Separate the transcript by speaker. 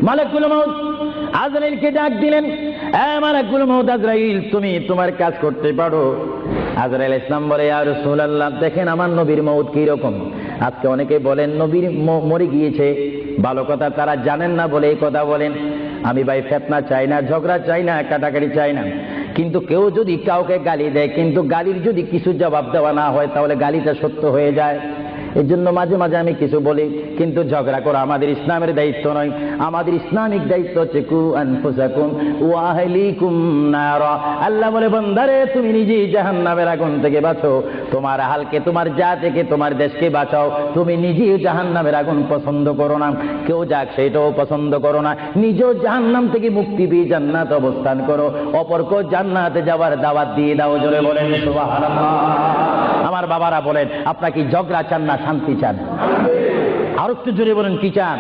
Speaker 1: মালাকুল মউত আজরাইলকে ডাক দিলেন, মালাকুল মউত আজরাইল, তুমি তোমার কাজ করতে পারো। আজরাইল ইসলাম বলে, ইয়া রাসূলুল্লাহ, দেখেন আমার নবীর মউত কি রকম। আজকে অনেকে বলেন নবীর মরে গিয়েছে, ভালো কথা তারা জানেন না বলে এই কথা বলেন। আমি ভাই ফিতনা চাই না, ঝগড়া চাই না, কাটাকাটি চাই না, কিন্তু কেউ যদি কাউকে গালি দেয়, কিন্তু গালির যদি কিছু জবাব দেওয়া না হয়, তাহলে গালিটা সত্য হয়ে যায়। এই জন্য মাঝে মাঝে আমি কিছু বলি, কিন্তু ঝগড়া করা আমাদের ইসলামের দায়িত্ব নয়। আমাদের ইসলামিক দায়িত্ব হচ্ছে কু আনফুসাকুম ওয়া আহলিকুম নারা। আল্লাহ বলে, বান্দারে তুমি নিজেই জাহান্নামের আগুন থেকে বাঁচো, তোমার আহলকে, তোমার জাতিকে, তোমার দেশকে বাঁচাও। তুমি নিজেই জাহান্নামের আগুন পছন্দ করো না, কেউ যাক সেটাও পছন্দ করো না। নিজেও জাহান্নাম থেকে মুক্তি পেয়ে জান্নাত অবস্থান করো, অপরকেও জান্নাতে যাওয়ার দাওয়াত দিয়ে দাও। জোরে বলেন সুবহানাল্লাহ। আমার বাবারা বলেন, আপনারা কি ঝগড়া চান না শান্তি চান? আর একটু জোরে বলেন, কি চান?